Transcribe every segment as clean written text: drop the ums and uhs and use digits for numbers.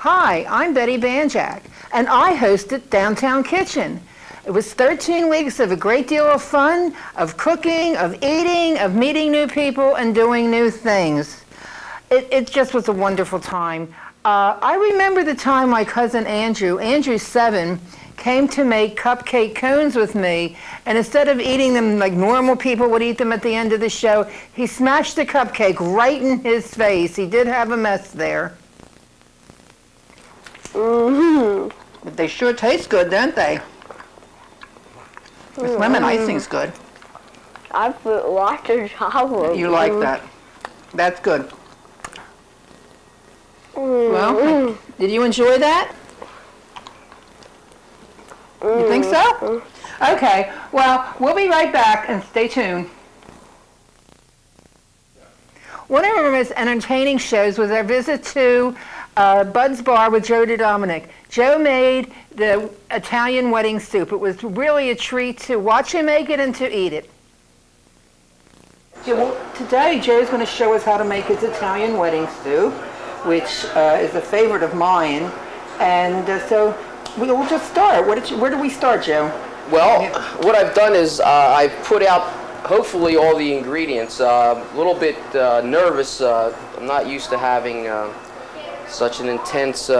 Hi, I'm Betty Banjack, and I hosted Downtown Kitchen. It was 13 weeks of a great deal of fun, of cooking, of eating, of meeting new people, and doing new things. It just was a wonderful time. I remember the time my cousin Andrew's 7, came to make cupcake cones with me, and instead of eating them like normal people would eat them at the end of the show, he smashed the cupcake right in his face. He did have a mess there. But they sure taste good, don't they? This lemon icing's good. I put lots of chocolate. You like that? That's good. Well, did you enjoy that? You think so? Okay, well, we'll be right back, and stay tuned. One of our most entertaining shows was our visit to Bud's Bar with Joe DeDominic. Joe made the Italian wedding soup. It was really a treat to watch him make it and to eat it. Yeah, well, today Joe's going to show us how to make his Italian wedding soup, which is a favorite of mine. And so we'll just start. Where do we start, Joe? Well, what I've done is I've put out hopefully all the ingredients. A little bit nervous. I'm not used to having such an intense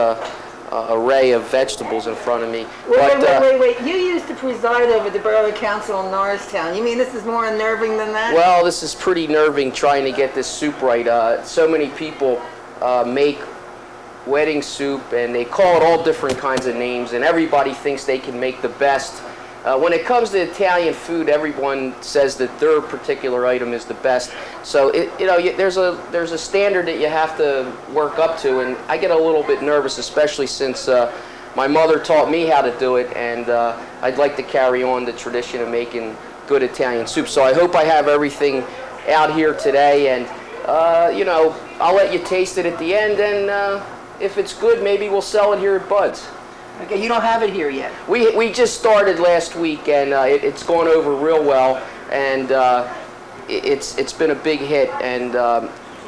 array of vegetables in front of me. Wait. You used to preside over the Borough Council in Norristown. You mean this is more unnerving than that? Well, this is pretty nerving trying to get this soup right. So many people make wedding soup and they call it all different kinds of names, and everybody thinks they can make the best. When it comes to Italian food, everyone says that their particular item is the best. So there's a standard that you have to work up to, and I get a little bit nervous, especially since my mother taught me how to do it, and I'd like to carry on the tradition of making good Italian soup. So I hope I have everything out here today, and I'll let you taste it at the end, and if it's good, maybe we'll sell it here at Bud's. Okay, you don't have it here yet. We just started last week, and it's gone over real well, and it's been a big hit. And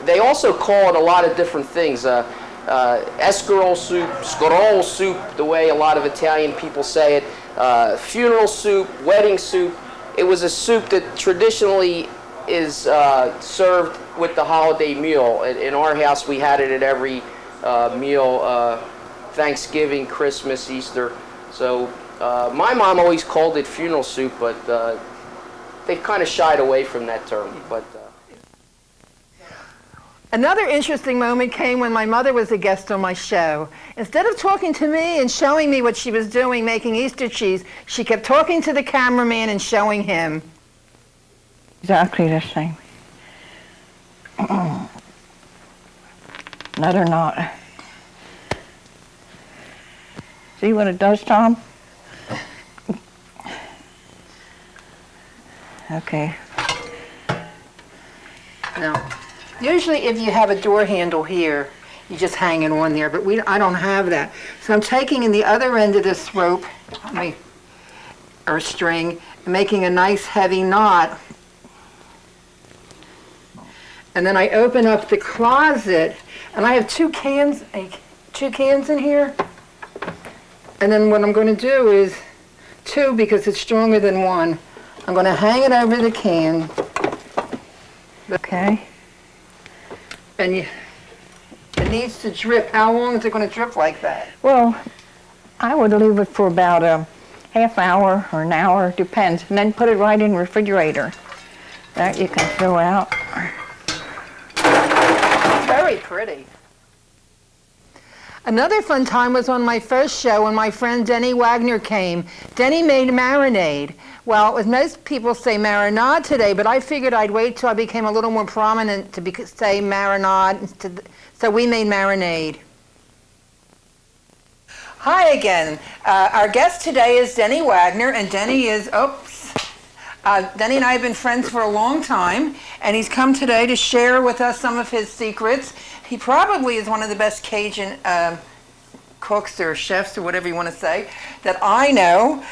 they also call it a lot of different things. Escarole soup, scarole soup, the way a lot of Italian people say it. Funeral soup, wedding soup. It was a soup that traditionally is served with the holiday meal. In our house, we had it at every meal. Thanksgiving, Christmas, Easter. So my mom always called it funeral soup, but they've kind of shied away from that term. But another interesting moment came when my mother was a guest on my show. Instead of talking to me and showing me what she was doing making Easter cheese, she kept talking to the cameraman and showing him. Exactly the same. Another knot. See what it does, Tom? Okay. Now, usually if you have a door handle here, you just hang it on there, but I don't have that. So I'm taking in the other end of this rope, or string, and making a nice heavy knot. And then I open up the closet, and I have two cans in here. And then what I'm going to do is 2, because it's stronger than 1. I'm going to hang it over the can. Okay. And it needs to drip. How long is it going to drip like that? Well, I would leave it for about a half hour or an hour, depends, and then put it right in the refrigerator. That you can throw out. Very pretty. Another fun time was on my first show when my friend Denny Wagner came. Denny made marinade. Well, as most people say marinade today, but I figured I'd wait till I became a little more prominent to say marinade, so we made marinade. Hi again. Our guest today is Denny Wagner, and Denny is, Denny and I have been friends for a long time, and he's come today to share with us some of his secrets. He probably is one of the best Cajun cooks or chefs or whatever you want to say that I know.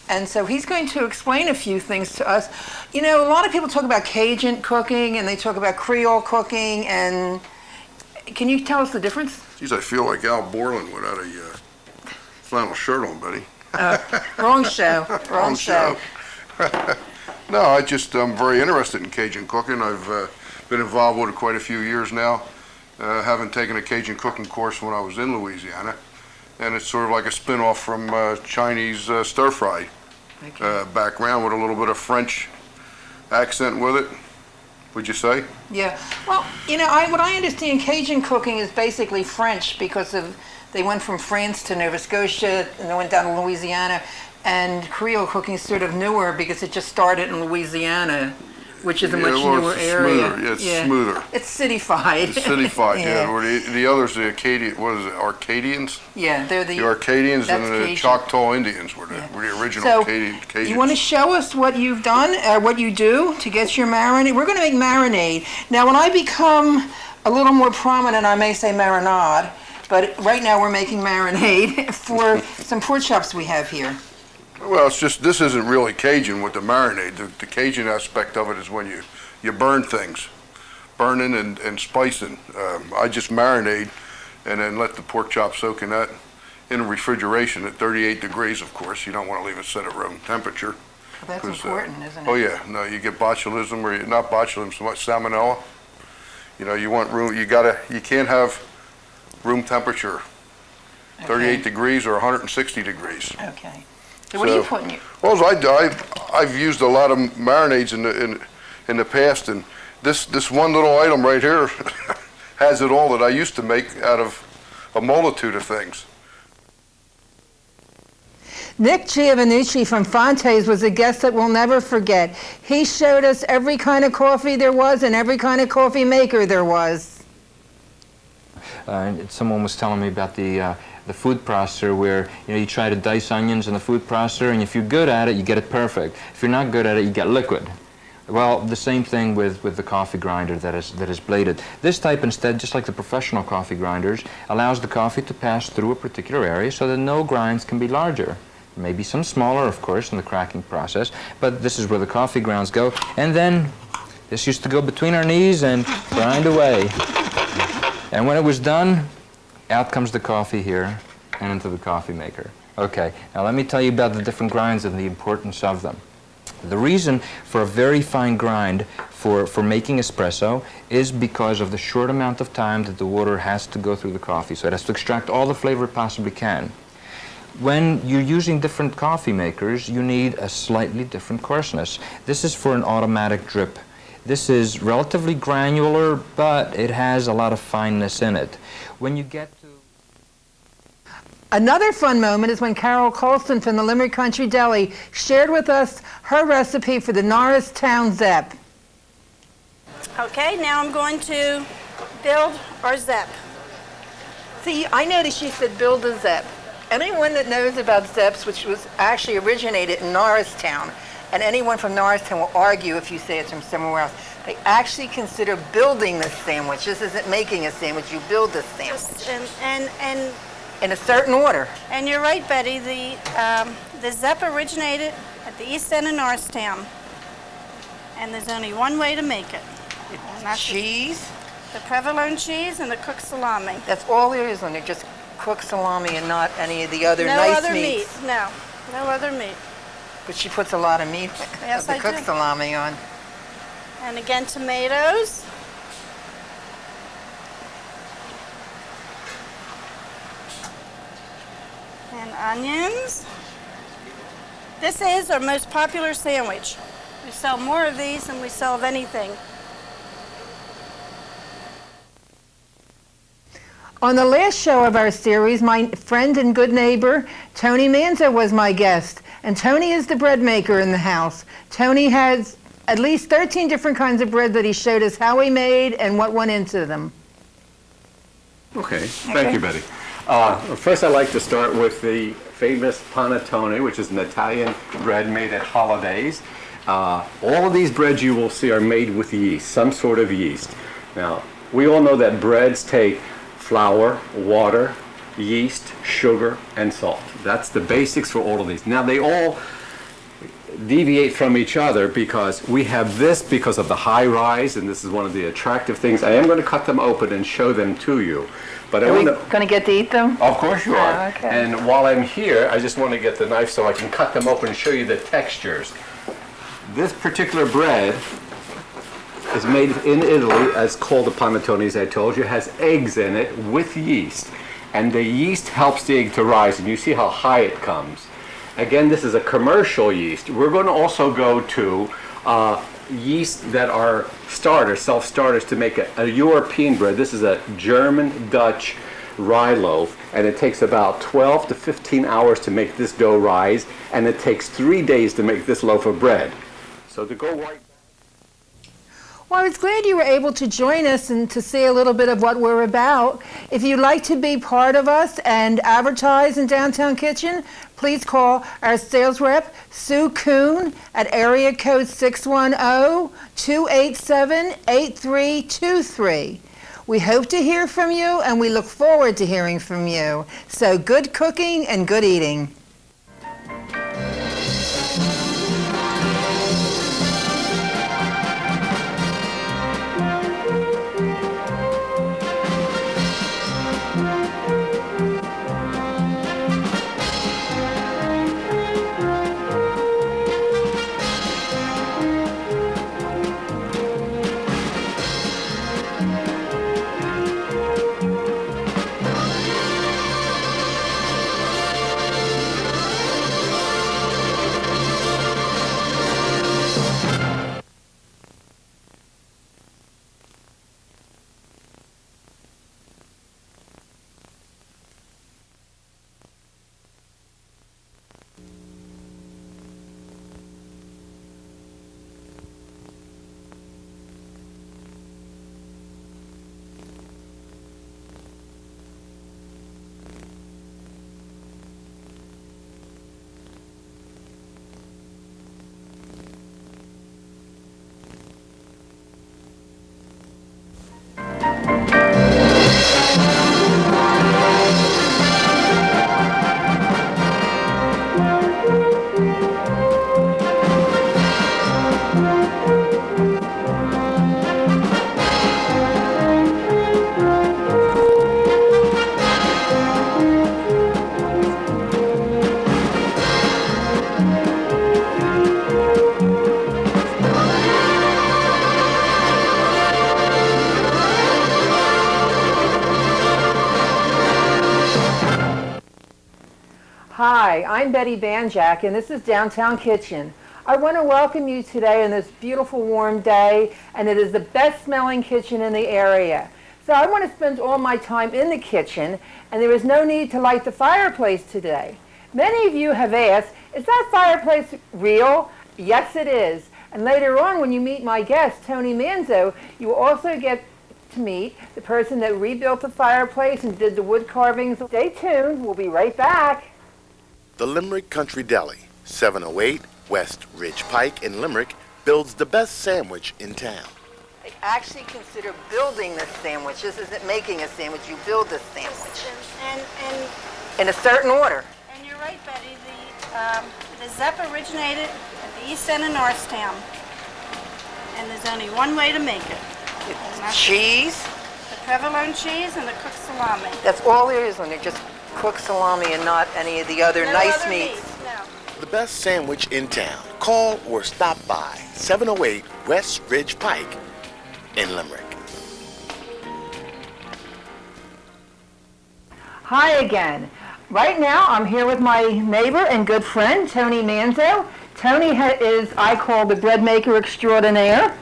And so he's going to explain a few things to us. You know, a lot of people talk about Cajun cooking and they talk about Creole cooking, and can you tell us the difference? Geez, I feel like Al Borland without a flannel shirt on, Betty. Wrong show. Wrong show. No, I'm very interested in Cajun cooking. I've been involved with it quite a few years now, having taken a Cajun cooking course when I was in Louisiana. And it's sort of like a spin-off from Chinese stir-fry background with a little bit of French accent with it, would you say? Yeah. Well, what I understand, Cajun cooking is basically French because they went from France to Nova Scotia and they went down to Louisiana. And Creole cooking is sort of newer because it just started in Louisiana, which is a much newer area. Smoother. Yeah, it's smoother. It's cityfied. It's cityfied, yeah. Where the others, the Arcadians? Yeah, they're the Arcadians and the Cajun. Choctaw Indians were the original So, Cajuns. you want to show us what you've done, what you do to get your marinade? We're going to make marinade. Now, when I become a little more prominent, I may say marinade, but right now we're making marinade for some pork chops we have here. Well, it's just, this isn't really Cajun with the marinade. The Cajun aspect of it is when you burn things, burning and spicing. I just marinade and then let the pork chop soak in that in refrigeration at 38 degrees, of course. You don't want to leave it set at room temperature. Well, that's important, isn't it? Oh yeah, no, you get botulism, or not botulism, so much salmonella. You want room, you can't have room temperature, 38 degrees or 160 degrees. Okay. So what are you putting? Well, I've used a lot of marinades in the past, and this one little item right here has it all that I used to make out of a multitude of things. Nick Giovannucci from Fonte's was a guest that we'll never forget. He showed us every kind of coffee there was and every kind of coffee maker there was. Someone was telling me about the food processor where you try to dice onions in the food processor, and if you're good at it, you get it perfect. If you're not good at it, you get liquid. Well, the same thing with the coffee grinder that is bladed. This type instead, just like the professional coffee grinders, allows the coffee to pass through a particular area so that no grinds can be larger. Maybe some smaller, of course, in the cracking process, but this is where the coffee grounds go. And then this used to go between our knees and grind away. And when it was done, out comes the coffee here and into the coffee maker. Okay, now let me tell you about the different grinds and the importance of them. The reason for a very fine grind for making espresso is because of the short amount of time that the water has to go through the coffee. So it has to extract all the flavor it possibly can. When you're using different coffee makers, you need a slightly different coarseness. This is for an automatic drip. This is relatively granular, but it has a lot of fineness in it. When you get to... Another fun moment is when Carol Colston from the Limerick Country Deli shared with us her recipe for the Norristown Zepp. Okay, now I'm going to build our Zepp. See, I noticed she said build a Zepp. Anyone that knows about Zepps, which was actually originated in Norristown, and anyone from Norristown will argue if you say it's from somewhere else, they actually consider building this sandwich. This isn't making a sandwich, you build this sandwich. And in a certain order. And you're right, Betty, the Zepp originated at the east end of Norristown. And there's only one way to make it. And that's cheese? The provolone cheese and the cooked salami. That's all there is on it, just cooked salami and not any of the other no nice other meats. Meat. No other meat. But she puts a lot of meat Yes, of the I cooked do. salami on. And again, tomatoes. And onions. This is our most popular sandwich. We sell more of these than we sell of anything. On the last show of our series, my friend and good neighbor, Tony Manzo, was my guest. And Tony is the bread maker in the house. Tony has at least 13 different kinds of bread that he showed us how he made and what went into them. Okay, thank you, Betty. First, I'd like to start with the famous panettone, which is an Italian bread made at holidays. All of these breads you will see are made with yeast, some sort of yeast. Now, we all know that breads take flour, water, yeast, sugar, and salt. That's the basics for all of these. Now, deviate from each other because we have this because of the high rise, and this is one of the attractive things. I am going to cut them open and show them to you. But I Are we want to... going to get to eat them? Of course you are. Oh, okay. And while I'm here, I just want to get the knife so I can cut them open and show you the textures. This particular bread is made in Italy, as called the panettone, as I told you, has eggs in it with yeast. And the yeast helps the egg to rise, and you see how high it comes. Again, this is a commercial yeast. We're going to also go to yeast that are starters, self-starters, to make a European bread. This is a German-Dutch rye loaf, and it takes about 12 to 15 hours to make this dough rise, and it takes 3 days to make this loaf of bread. So to go right... Well, I was glad you were able to join us and to see a little bit of what we're about. If you'd like to be part of us and advertise in Downtown Kitchen, please call our sales rep, Sue Kuhn, at area code 610-287-8323. We hope to hear from you, and we look forward to hearing from you. So good cooking and good eating. Hi, I'm Bette Banjack, and this is Downtown Kitchen. I want to welcome you today on this beautiful warm day, and it is the best smelling kitchen in the area. So I want to spend all my time in the kitchen, and there is no need to light the fireplace today. Many of you have asked, is that fireplace real? Yes, it is. And later on, when you meet my guest, Tony Manzo, you will also get to meet the person that rebuilt the fireplace and did the wood carvings. Stay tuned. We'll be right back. The Limerick Country Deli, 708 West Ridge Pike in Limerick, builds the best sandwich in town. I actually consider building this sandwich. This isn't making a sandwich. You build this sandwich And in a certain order. you're right, Betty. The Zepp originated at the east end of Norristown, and there's only one way to make it. It's cheese. The provolone cheese and the cooked salami. That's all there is on it. Just cooked salami and not any of the other No nice other meats. No. The best sandwich in town. Call or stop by 708 West Ridge Pike in Limerick. Hi again. Right now, I'm here with my neighbor and good friend, Tony Manzo. Tony is, I call, the bread maker extraordinaire.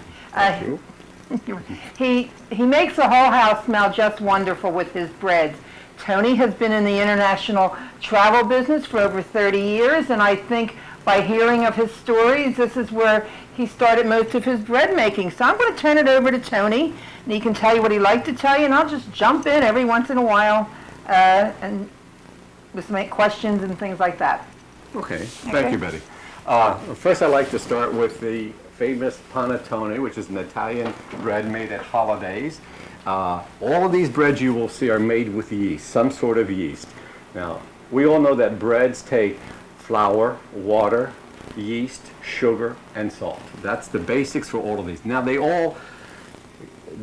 He makes the whole house smell just wonderful with his breads. Tony has been in the international travel business for over 30 years, and I think by hearing of his stories, this is where he started most of his bread making. So I'm going to turn it over to Tony, and he can tell you what he'd like to tell you, and I'll just jump in every once in a while and just make questions and things like that. Okay, thank you, Betty. First, I'd like to start with the famous panettone, which is an Italian bread made at holidays. All of these breads you will see are made with yeast, some sort of yeast. Now, we all know that breads take flour, water, yeast, sugar, and salt. That's the basics for all of these. Now they all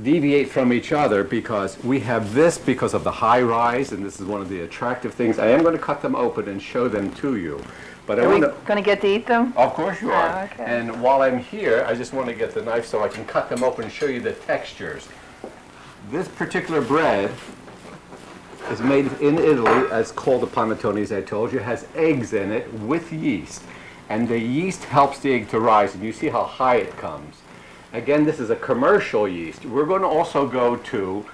deviate from each other because we have this because of the high rise, and this is one of the attractive things. I am going to cut them open and show them to you. But I Are we want to... going to get to eat them? Of course you are. Oh, okay. And while I'm here, I just want to get the knife so I can cut them open and show you the textures. This particular bread is made in Italy. It's called the panettone, as I told you. It has eggs in it with yeast. And the yeast helps the egg to rise, and you see how high it comes. Again, this is a commercial yeast. We're going to also go to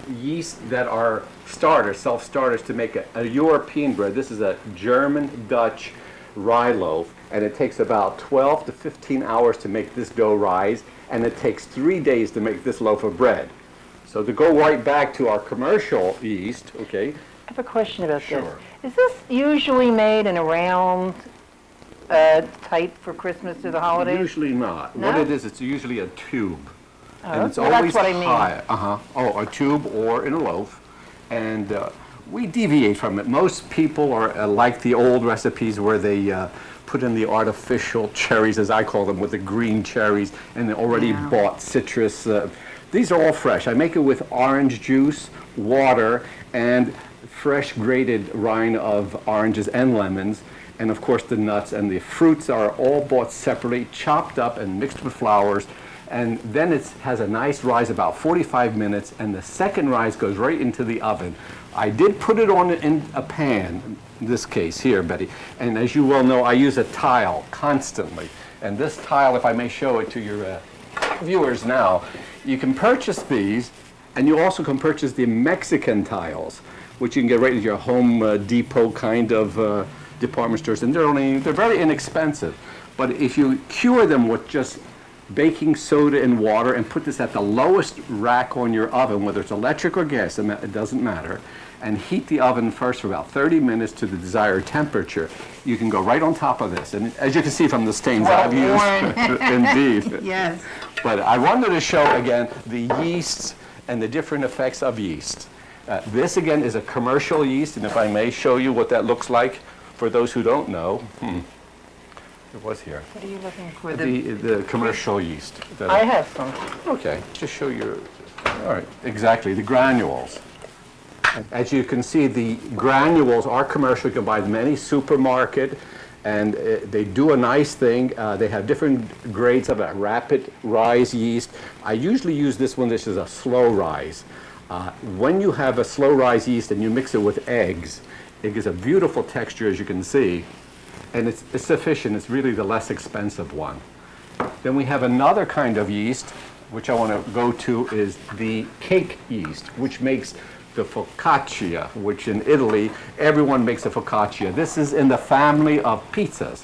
yeast that are starters, self-starters, to make a European bread. This is a German-Dutch rye loaf, and it takes about 12 to 15 hours to make this dough rise, and it takes 3 days to make this loaf of bread. So to go right back to our commercial yeast, okay? I have a question about Sure. this. Is this usually made in a round type for Christmas or the holidays? Usually not. No? What it is, it's usually a tube. And it's well, always that's what I mean. high. Oh, a tube or in a loaf. And we deviate from it. Most people are like the old recipes where they put in the artificial cherries, as I call them, with the green cherries, and the already bought citrus. These are all fresh. I make it with orange juice, water, and fresh grated rind of oranges and lemons. And of course the nuts and the fruits are all bought separately, chopped up and mixed with flours. And then it has a nice rise, about 45 minutes, and the second rise goes right into the oven. I did put it on in a pan, in this case here, Betty. And as you well know, I use a tile constantly. And this tile, if I may show it to your viewers now, you can purchase these, and you also can purchase the Mexican tiles, which you can get right at your Home Depot kind of department stores, and they're very inexpensive. But if you cure them with just baking soda and water and put this at the lowest rack on your oven, whether it's electric or gas, it doesn't matter, and heat the oven first for about 30 minutes to the desired temperature, you can go right on top of this. And as you can see from the stains I've used, indeed. Yes. But I wanted to show again the yeasts and the different effects of yeast. This again is a commercial yeast, and if I may show you what that looks like for those who don't know. It was here. What are you looking for? The commercial yeast. I have some. Okay, just show you. All right, exactly, the granules. As you can see, the granules are commercial. You can buy them in any supermarket, and they do a nice thing. They have different grades of a rapid rise yeast. I usually use this one. This is a slow rise. When you have a slow rise yeast and you mix it with eggs, it gives a beautiful texture, as you can see. And it's sufficient. It's really the less expensive one. Then we have another kind of yeast, which I want to go to, is the cake yeast, which makes the focaccia, which in Italy, everyone makes a focaccia. This is in the family of pizzas.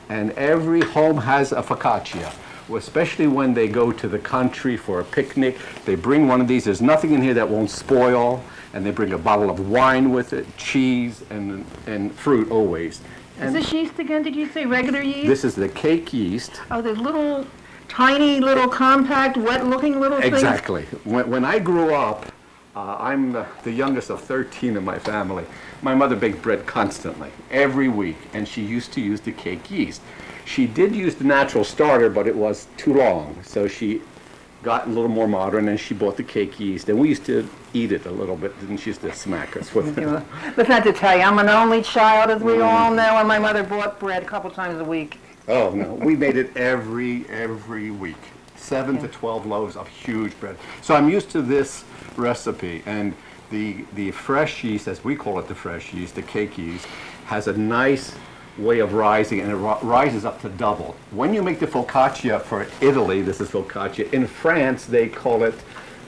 And every home has a focaccia, especially when they go to the country for a picnic. They bring one of these. There's nothing in here that won't spoil. And they bring a bottle of wine with it, cheese, and fruit always. Is this yeast again, did you say regular yeast? This is the cake yeast. Oh, the little, tiny, little, compact, wet-looking little things? Exactly. When I grew up, I'm the youngest of 13 in my family. My mother baked bread constantly, every week, and she used to use the cake yeast. She did use the natural starter, but it was too long, so she got a little more modern, and she bought the cake yeast, and we used to eat it a little bit, and she used to smack us with it. Let's not to tell you, I'm an only child, as we all know, and my mother bought bread a couple times a week. Oh, no, we made it every week. 7 to 12 loaves of huge bread. So I'm used to this recipe, and the fresh yeast, as we call it the fresh yeast, the cake yeast, has a nice way of rising, and it rises up to double. When you make the focaccia for Italy, this is focaccia. In France, they call it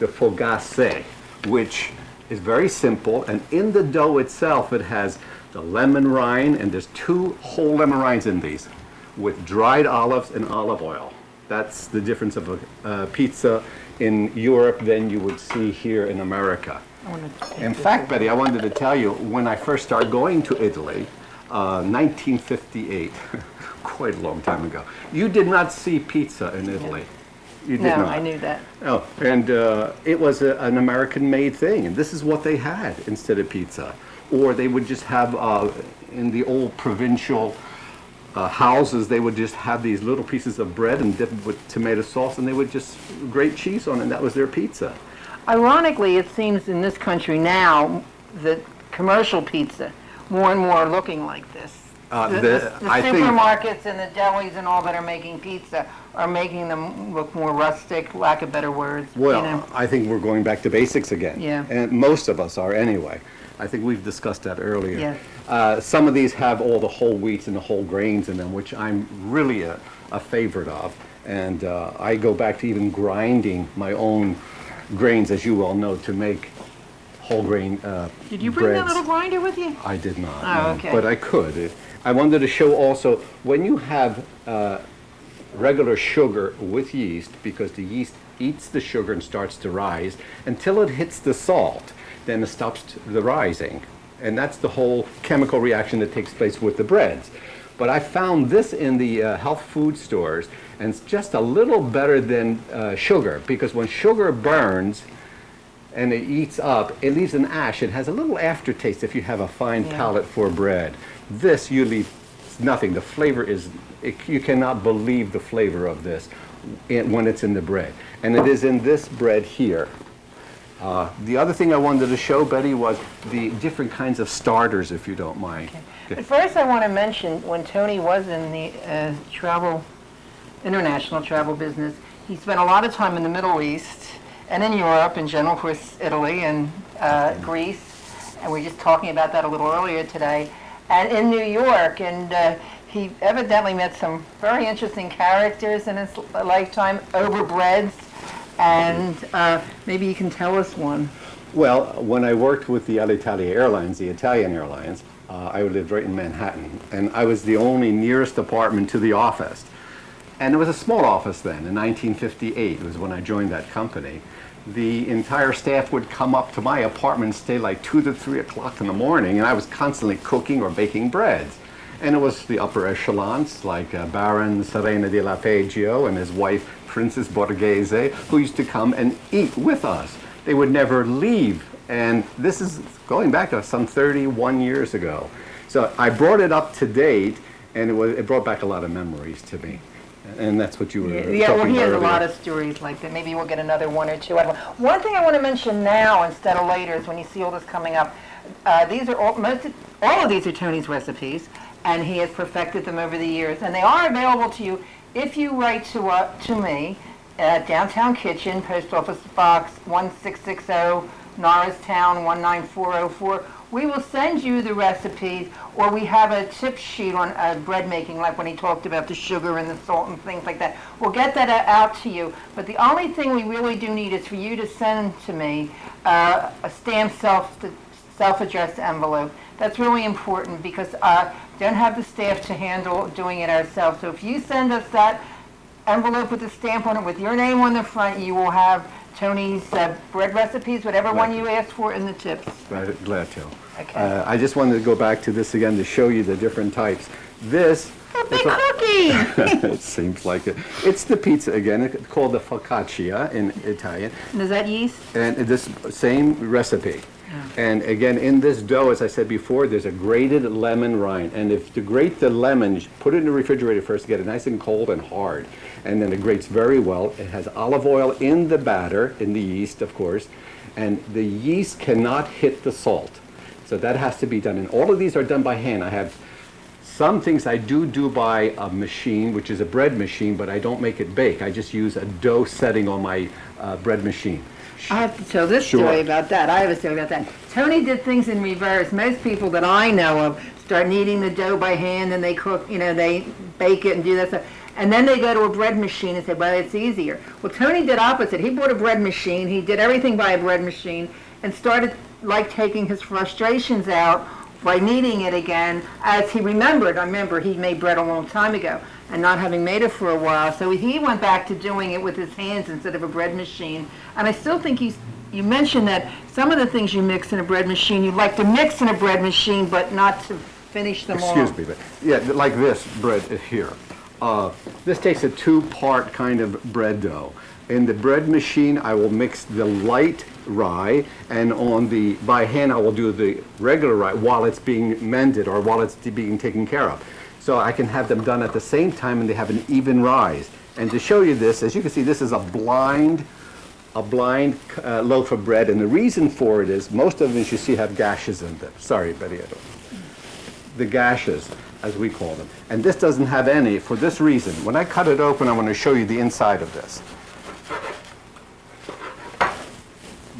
the fogasse, which is very simple, and in the dough itself, it has the lemon rind, and there's 2 whole lemon rinds in these, with dried olives and olive oil. That's the difference of a pizza in Europe than you would see here in America. In fact, Betty, I wanted to tell you, when I first started going to Italy, 1958, quite a long time ago, you did not see pizza in Italy. You did not. I knew that. Oh, and it was an American-made thing, and this is what they had instead of pizza. Or they would just have, in the old provincial houses, they would just have these little pieces of bread and dip it with tomato sauce, and they would just grate cheese on it, and that was their pizza. Ironically, it seems in this country now that commercial pizza more and more are looking like this. The I think supermarkets and the delis and all that are making pizza are making them look more rustic, lack of better words. well, you know. I think we're going back to basics again. Yeah. And most of us are anyway. I think we've discussed that earlier. Yes. Some of these have all the whole wheats and the whole grains in them, which I'm really a favorite of. And I go back to even grinding my own grains, as you well know, to make whole grain Did you bring that breads. little grinder with you? I did not, Oh, no, okay. but I could. I wanted to show also, when you have regular sugar with yeast, because the yeast eats the sugar and starts to rise, until it hits the salt, then it stops the rising. And that's the whole chemical reaction that takes place with the breads. But I found this in the health food stores, and it's just a little better than sugar, because when sugar burns, and it eats up, it leaves an ash. It has a little aftertaste if you have a fine palate for bread. This, you leave nothing. The flavor is, you cannot believe the flavor of this when it's in the bread. And it is in this bread here. The other thing I wanted to show, Betty, was the different kinds of starters, if you don't mind. But first I want to mention, when Tony was in the international travel business, he spent a lot of time in the Middle East and in Europe, in general, of course, Italy and Greece, and we were just talking about that a little earlier today, and in New York, and he evidently met some very interesting characters in his lifetime, overbreads, and maybe you can tell us one. Well, when I worked with the Alitalia Airlines, the Italian Airlines, I lived right in Manhattan, and I was the only nearest apartment to the office. And it was a small office then. In 1958 was when I joined that company. The entire staff would come up to my apartment and stay like 2 to 3 o'clock in the morning, and I was constantly cooking or baking breads. And it was the upper echelons, like Baron Serena de la Peggio and his wife, Princess Borghese, who used to come and eat with us. They would never leave. And this is going back to some 31 years ago. So I brought it up to date, and it brought back a lot of memories to me. And that's what you were Yeah, well, talking he has about a lot earlier. of stories like that. Maybe we'll get another one or two out of him. One thing I want to mention now instead of later is when you see all this coming up. These are all of these are Tony's recipes, and he has perfected them over the years. And they are available to you if you write to me at Downtown Kitchen, Post Office Box 1660, Norristown 19404. We will send you the recipes, or we have a tip sheet on bread making, like when he talked about the sugar and the salt and things like that. We'll get that out to you. But the only thing we really do need is for you to send to me a stamped self-addressed envelope. That's really important because don't have the staff to handle doing it ourselves. So if you send us that envelope with a stamp on it with your name on the front, you will have Tony's bread recipes, whatever one you asked for, in the tips. Glad to. Okay. I just wanted to go back to this again to show you the different types. This Big cookie! it seems like it. It's the pizza again. It's called the focaccia in Italian. And is that yeast? And this same recipe. And again, in this dough, as I said before, there's a grated lemon rind. And if to grate the lemon, put it in the refrigerator first to get it nice and cold and hard. And then it grates very well. It has olive oil in the batter, in the yeast, of course. And the yeast cannot hit the salt. So that has to be done. And all of these are done by hand. I have some things I do by a machine, which is a bread machine, but I don't make it bake. I just use a dough setting on my bread machine. I have to tell this Sure. story about that. I have a story about that. Tony did things in reverse. Most people that I know of start kneading the dough by hand and they cook, they bake it and do that stuff. And then they go to a bread machine and say, well, it's easier. Well, Tony did opposite. He bought a bread machine. He did everything by a bread machine and started taking his frustrations out by kneading it again as he remembered. I remember he made bread a long time ago and not having made it for a while. So he went back to doing it with his hands instead of a bread machine. And I still think you mentioned that some of the things you mix in a bread machine, you'd like to mix in a bread machine, but not to finish them all. Excuse me, but yeah, like this bread here. This takes a two-part kind of bread dough. In the bread machine, I will mix the light rye, and by hand, I will do the regular rye while it's being mended or while it's being taken care of. So I can have them done at the same time and they have an even rise. And to show you this, as you can see, this is a blind loaf of bread, and the reason for it is most of them, as you see, have gashes in them. Sorry, Betty, I don't. The gashes, as we call them. And this doesn't have any for this reason. When I cut it open, I want to show you the inside of this.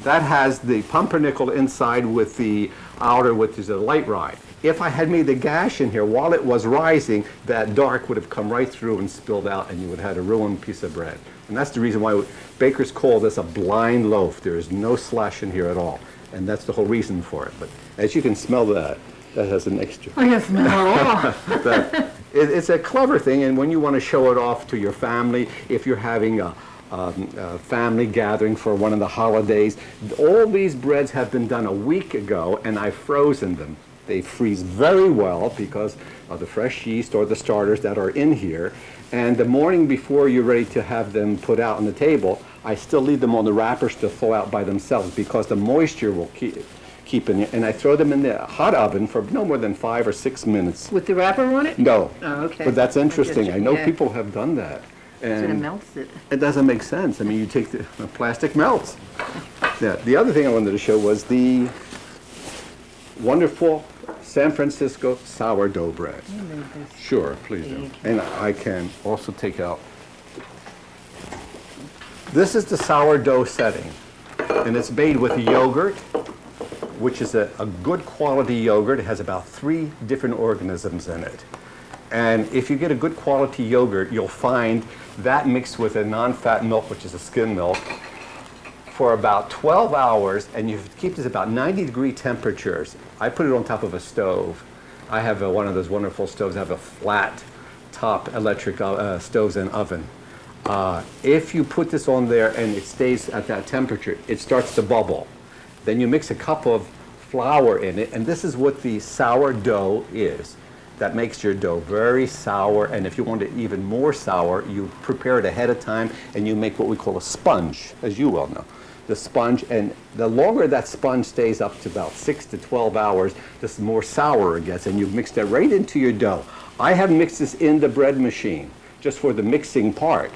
That has the pumpernickel inside with the outer, which is a light rye. If I had made the gash in here while it was rising, that dark would have come right through and spilled out, and you would have had a ruined piece of bread. And that's the reason why bakers call this a blind loaf. There is no slash in here at all. And that's the whole reason for it. But as you can smell that has an extra. I can smell it. It's a clever thing, and when you want to show it off to your family, if you're having a family gathering for one of the holidays, all these breads have been done a week ago, and I've frozen them. They freeze very well because of the fresh yeast or the starters that are in here. And the morning before you're ready to have them put out on the table, I still leave them on the wrappers to thaw out by themselves because the moisture will keep in it. And I throw them in the hot oven for no more than 5 or 6 minutes. With the wrapper on it? No. Oh, okay. But that's interesting. I know Yeah. people have done that. So it And melts it. it doesn't make sense. I mean, you take the plastic melts. Yeah. The other thing I wanted to show was the wonderful San Francisco sourdough bread. Sure, please do. And I can also take out. This is the sourdough setting, and it's made with yogurt, which is a good quality yogurt. It has about 3 different organisms in it. And if you get a good quality yogurt, you'll find that mixed with a non-fat milk, which is a skim milk, for about 12 hours, and you keep this about 90-degree temperatures. I put it on top of a stove. I have one of those wonderful stoves. I have a flat top electric stoves and oven. If you put this on there and it stays at that temperature, it starts to bubble. Then you mix a cup of flour in it, and this is what the sourdough is. That makes your dough very sour, and if you want it even more sour, you prepare it ahead of time and you make what we call a sponge, as you well know. The sponge, and the longer that sponge stays up to about 6 to 12 hours, the more sour it gets, and you mix that right into your dough. I have mixed this in the bread machine, just for the mixing part.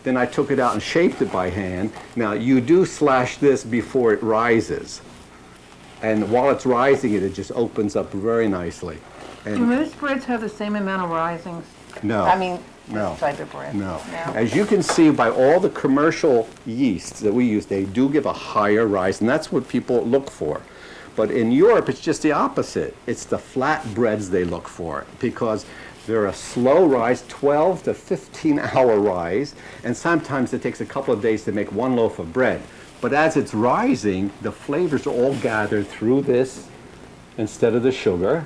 Then I took it out and shaped it by hand. Now, you do slash this before it rises. And while it's rising, it just opens up very nicely. Do most breads have the same amount of risings? No. I mean, No. this type of bread? No. No. As you can see by all the commercial yeasts that we use, they do give a higher rise, and that's what people look for. But in Europe, it's just the opposite. It's the flat breads they look for because they're a slow rise, 12 to 15-hour rise, and sometimes it takes a couple of days to make one loaf of bread. But as it's rising, the flavors are all gathered through this instead of the sugar.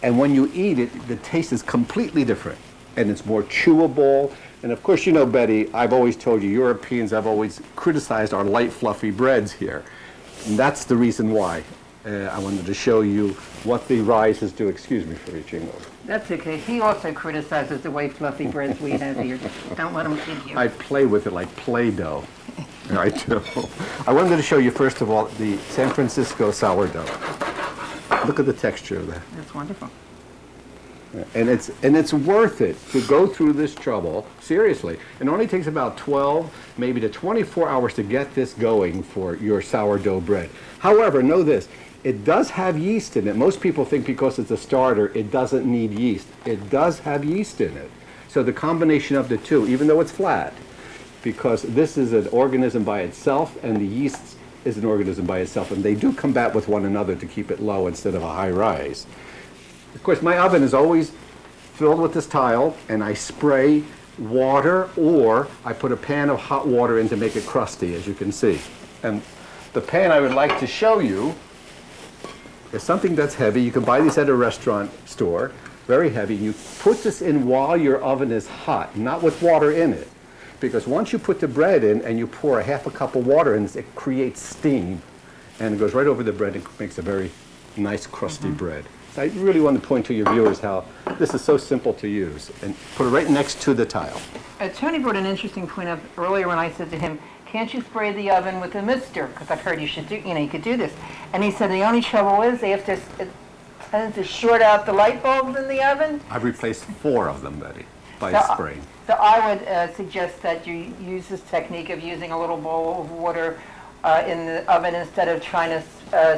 And when you eat it, the taste is completely different. And it's more chewable. And of course, you know, Betty, I've always told you, Europeans have always criticized our light, fluffy breads here. And that's the reason why. I wanted to show you what the rises do. Excuse me for reaching over. That's okay. He also criticizes the white fluffy breads we have here. Don't let him kid you. I play with it like Play-Doh. I do. I wanted to show you, first of all, the San Francisco sourdough. Look at the texture of that. That's wonderful. And it's worth it to go through this trouble, seriously. It only takes about 12, maybe to 24 hours to get this going for your sourdough bread. However, know this, it does have yeast in it. Most people think because it's a starter, it doesn't need yeast. It does have yeast in it. So the combination of the two, even though it's flat, because this is an organism by itself and the yeast is an organism by itself, and they do combat with one another to keep it low instead of a high rise. Of course, my oven is always filled with this tile, and I spray water, or I put a pan of hot water in to make it crusty, as you can see. And the pan I would like to show you is something that's heavy. You can buy these at a restaurant store, very heavy. You put this in while your oven is hot, not with water in it. Because once you put the bread in and you pour a half a cup of water in, it creates steam, and it goes right over the bread and makes a very nice, crusty bread. I really want to point to your viewers how this is so simple to use, and put it right next to the tile. Tony brought an interesting point up earlier when I said to him, can't you spray the oven with a mister? Because I've heard you should do, you could do this. And he said the only trouble is after tends to short out the light bulbs in the oven. I've replaced 4 of them, Betty, by So- spring. So I would suggest that you use this technique of using a little bowl of water in the oven instead of trying to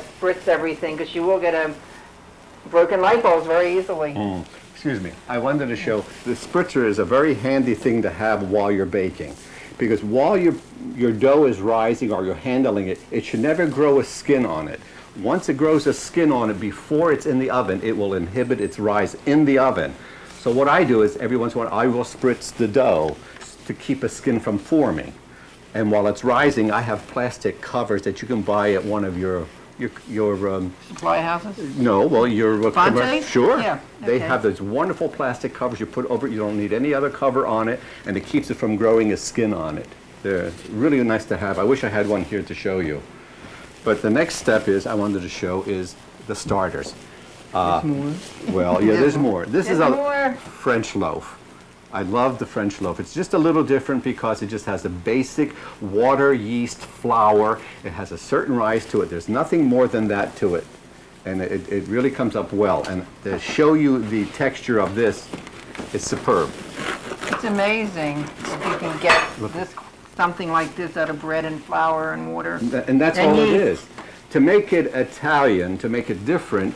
spritz everything, because you will get a broken light bulbs very easily. Excuse me. I wanted to show the spritzer is a very handy thing to have while you're baking, because while your dough is rising or you're handling it, it should never grow a skin on it. Once it grows a skin on it before it's in the oven, it will inhibit its rise in the oven. So what I do is every once in a while I will spritz the dough to keep a skin from forming. And while it's rising, I have plastic covers that you can buy at one of your Supply houses? no, well, your Banjack? sure. Yeah, They okay. have those wonderful plastic covers you put over it. You don't need any other cover on it, and it keeps it from growing a skin on it. They're really nice to have. I wish I had one here to show you. But the next step is I wanted to show is the starters. Well, yeah, there's more. This is There's a more. French loaf. I love the French loaf. It's just a little different because it just has a basic water, yeast, flour. It has a certain rise to it. There's nothing more than that to it. And it really comes up well. And to show you the texture of this, it's superb. It's amazing if you can get something like this out of bread and flour and water. And that's And all it yeast. is. To make it Italian, to make it different,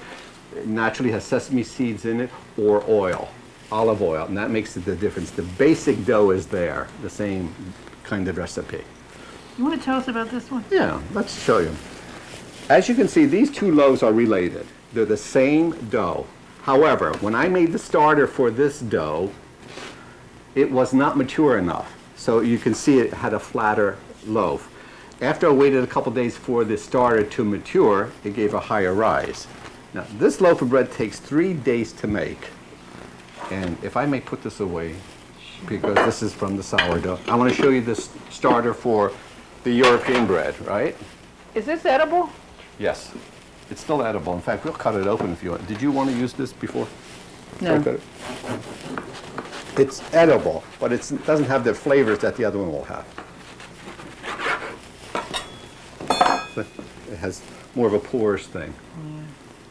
it naturally has sesame seeds in it or oil, olive oil, and that makes it the difference. The basic dough is there, the same kind of recipe. You want to tell us about this one? Yeah, let's show you. As you can see, these 2 loaves are related. They're the same dough. However, when I made the starter for this dough, it was not mature enough. So you can see it had a flatter loaf. After I waited a couple days for the starter to mature, it gave a higher rise. Now, this loaf of bread takes 3 days to make. And if I may put this away, because this is from the sourdough, I want to show you this starter for the European bread, right? Is this edible? Yes. It's still edible. In fact, we'll cut it open if you want. Did you want to use this before? No. Okay. It's edible, but it doesn't have the flavors that the other one will have. It has more of a porous thing.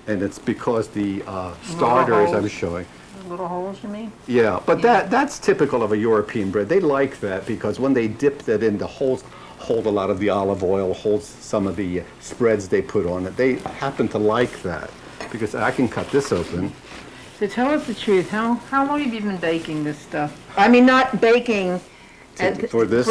And it's because the starter, as I was showing, Little holes, you mean? yeah, but that's typical of a European bread. They like that because when they dip that in, the holes hold a lot of the olive oil, holds some of the spreads they put on it. They happen to like that because I can cut this open. So tell us the truth. How long have you been baking this stuff? I mean, not baking For this?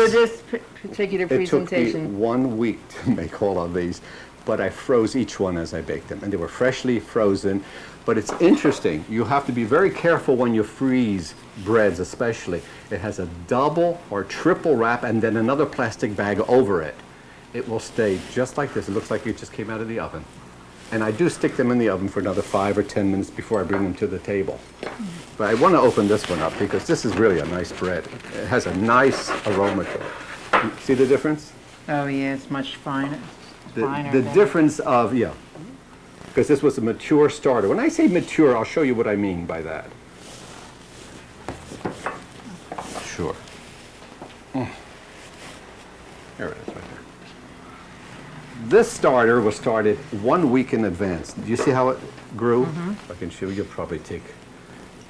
particular It took me presentation. 1 week to make all of these, but I froze each one as I baked them, and they were freshly frozen. But it's interesting. You have to be very careful when you freeze breads, especially. It has a double or triple wrap and then another plastic bag over it. It will stay just like this. It looks like it just came out of the oven. And I do stick them in the oven for another 5 or 10 minutes before I bring them to the table. But I want to open this one up because this is really a nice bread. It has a nice aroma to it. See the difference? Oh, yeah, it's much finer. Finer The than- difference of, yeah, because this was a mature starter. When I say mature, I'll show you what I mean by that. Sure. Here it is right there. This starter was started 1 week in advance. Do you see how it grew? I can show you, probably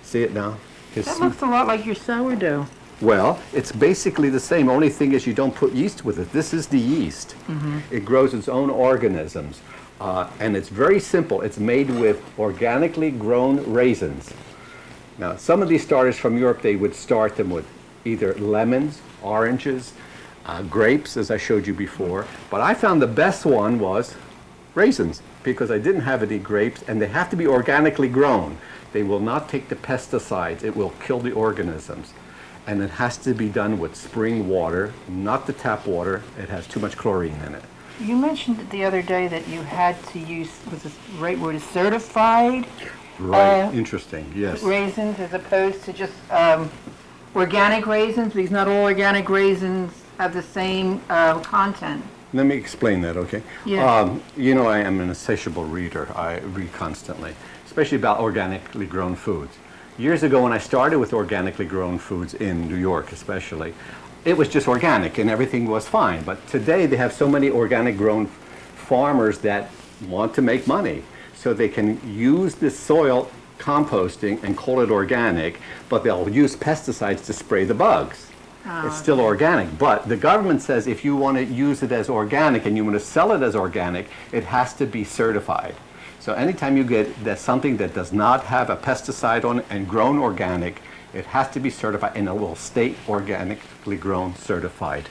see it now? That looks a lot like your sourdough. Well, it's basically the same. Only thing is you don't put yeast with it. This is the yeast. It grows its own organisms. And it's very simple. It's made with organically grown raisins. Now, some of these starters from Europe, they would start them with either lemons, oranges, grapes, as I showed you before. But I found the best one was raisins, because I didn't have any grapes, and they have to be organically grown. They will not take the pesticides. It will kill the organisms. And it has to be done with spring water, not the tap water. It has too much chlorine in it. You mentioned the other day that you had to use, was the right word, certified Right, interesting, yes. raisins as opposed to just organic raisins, because not all organic raisins have the same content. Let me explain that, okay? Yeah. You know, I am an insatiable reader. I read constantly, especially about organically grown foods. Years ago, when I started with organically grown foods in New York especially, it was just organic and everything was fine. But today, they have so many organic grown farmers that want to make money. so they can use this soil composting and call it organic, but they'll use pesticides to spray the bugs. It's still organic, but the government says if you want to use it as organic and you want to sell it as organic, it has to be certified. So anytime you get something that does not have a pesticide on it and grown organic, it has to be certified, and it will stay organically grown certified.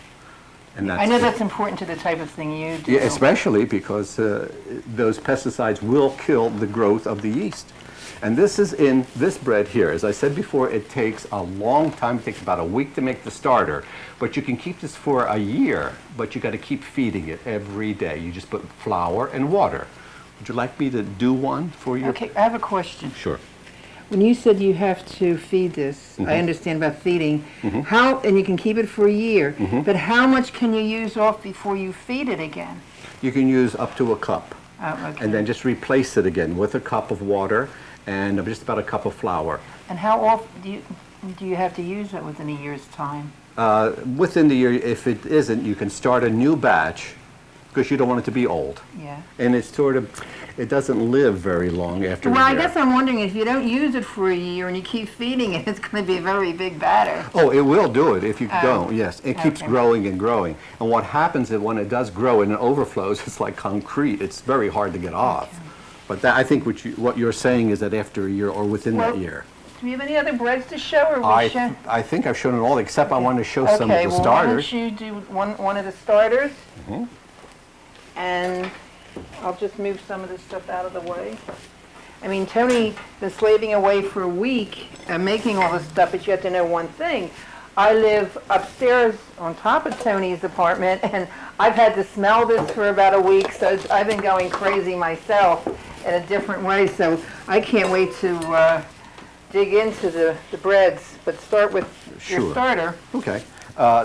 And I know that's important to the type of thing you do. Yeah, especially because those pesticides will kill the growth of the yeast. And this is in this bread here. As I said before, it takes a long time. It takes about a week to make the starter. But you can keep this for a year, but you got to keep feeding it every day. You just put flour and water. Would you like me to do one for you? Okay, I have a question. Sure. When you said you have to feed this, I understand about feeding. How, and you can keep it for a year, but how much can you use off before you feed it again? You can use up to a cup. Okay. And then just replace it again with a cup of water and just about a cup of flour. And how often do you have to use it within a year's time? Within the year, if it isn't, you can start a new batch because you don't want it to be old. Yeah. And it's sort of, it doesn't live very long after Well, a I year. guess I'm wondering if you don't use it for a year and you keep feeding it, it's going to be a very big batter. Oh, it will do it if you don't, yes. It keeps okay. growing and growing. And what happens is when it does grow and it overflows, it's like concrete. It's very hard to get off. But that, I think what you're saying is that after a year or within that year. Do we have any other breads to show? Or I think I've shown it all, except I want to show some of the well, starters. why don't you do one of the starters? And I'll just move some of this stuff out of the way. I mean, Tony's been slaving away for a week making all this stuff, but you have to know one thing. I live upstairs on top of Tony's apartment, and I've had to smell this for about a week, so I've been going crazy myself in a different way, so I can't wait to dig into the breads, but start with your starter. Okay.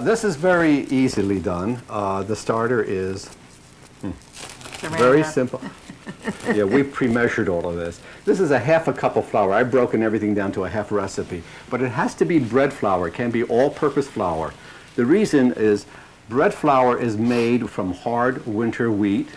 This is very easily done. The starter is very simple. Yeah, we pre-measured all of this. This is a half a cup of flour. I've broken everything down to a half recipe. But it has to be bread flour. It can be all-purpose flour. The reason is bread flour is made from hard winter wheat,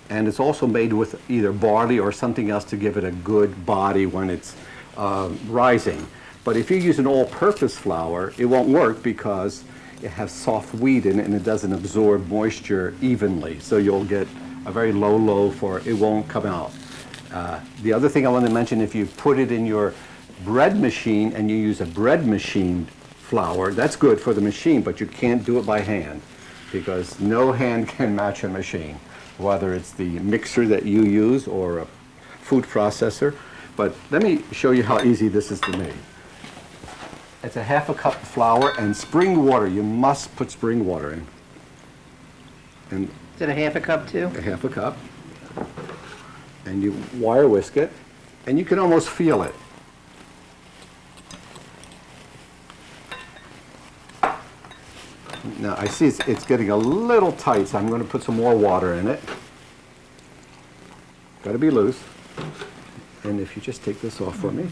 and it's also made with either barley or something else to give it a good body when it's rising. But if you use an all-purpose flour, it won't work because it has soft wheat in it and it doesn't absorb moisture evenly. So you'll get a very low loaf, or it won't come out. The other thing I want to mention, if you put it in your bread machine and you use a bread machine flour, that's good for the machine, but you can't do it by hand because no hand can match a machine, whether it's the mixer that you use or a food processor. But let me show you how easy this is to make. It's a half a cup of flour and spring water. You must put spring water in. And Is it a half a cup too? a half a cup, and you wire whisk it, and you can almost feel it. Now I see it's getting a little tight, so I'm going to put some more water in it. Got to be loose. And if you just take this off for me.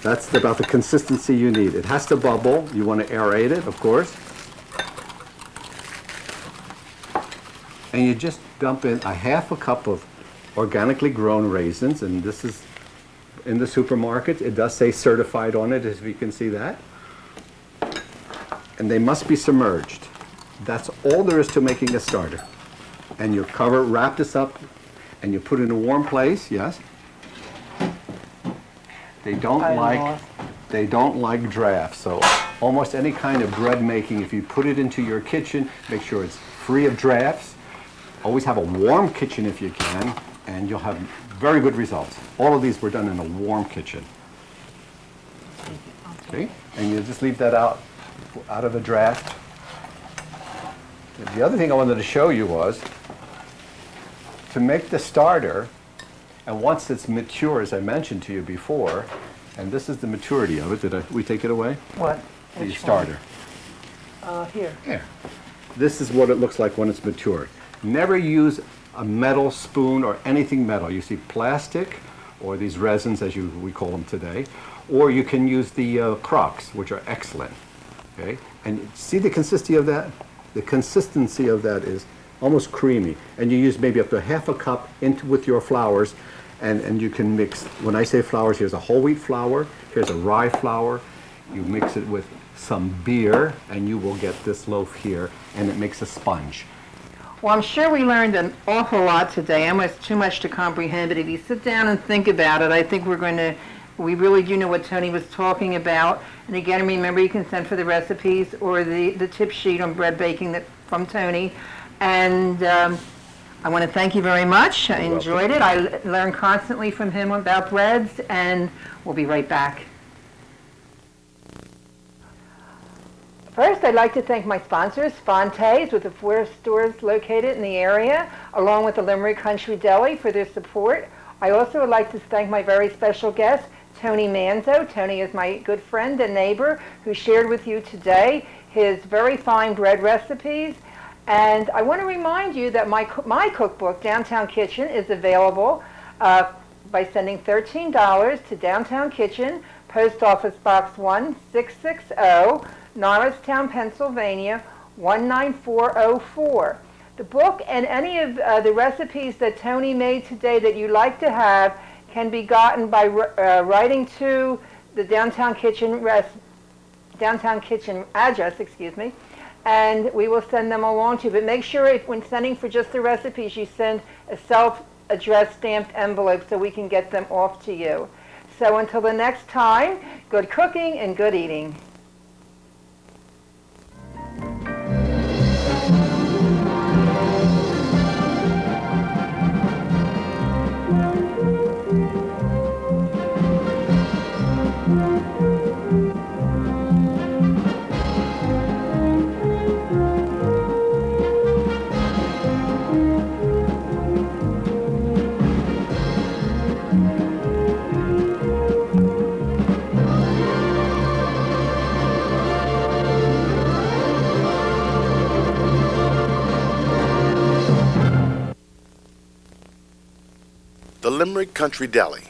That's about the consistency you need. It has to bubble. You want to aerate it, of course. And you just dump in a half a cup of organically grown raisins, and this is in the supermarket. It does say certified on it, as you can see that. And they must be submerged. That's all there is to making a starter. And you wrap this up, and you put it in a warm place, yes? They don't like drafts, so almost any kind of bread making, if you put it into your kitchen, make sure it's free of drafts. Always have a warm kitchen if you can, and you'll have very good results. All of these were done in a warm kitchen. Okay, and you just leave that out of a draft. The other thing I wanted to show you was to make the starter, and once it's mature, as I mentioned to you before, and this is the maturity of it. Did we take it away? What? The Which starter. Here. Here. This is what it looks like when it's mature. Never use a metal spoon or anything metal. You see plastic or these resins, as we call them today, or you can use the crocks, which are excellent. Okay, and see the consistency of that? The consistency of that is almost creamy. And you use maybe up to half a cup into with your flours, and you can mix. When I say flours, here's a whole wheat flour, here's a rye flour. You mix it with some beer, and you will get this loaf here, and it makes a sponge. Well, I'm sure we learned an awful lot today, almost too much to comprehend, but if you sit down and think about it, I think we really do know what Tony was talking about. And again, remember, you can send for the recipes or the tip sheet on bread baking from Tony. And I want to thank you very much. I enjoyed it. I learn constantly from him about breads, and we'll be right back. First, I'd like to thank my sponsors, Fonte's, with the 4 stores located in the area, along with the Limerick Country Deli, for their support. I also would like to thank my very special guest, Tony Manzo. Tony is my good friend and neighbor who shared with you today his very fine bread recipes. And I want to remind you that my cookbook, Downtown Kitchen, is available by sending $13 to Downtown Kitchen, Post Office Box 1660, Norristown, Pennsylvania, 19404. The book and any of the recipes that Tony made today that you'd like to have can be gotten by writing to the Downtown Kitchen address, and we will send them along to you. But make sure when sending for just the recipes, you send a self-addressed stamped envelope so we can get them off to you. So until the next time, good cooking and good eating. The Limerick Country Deli,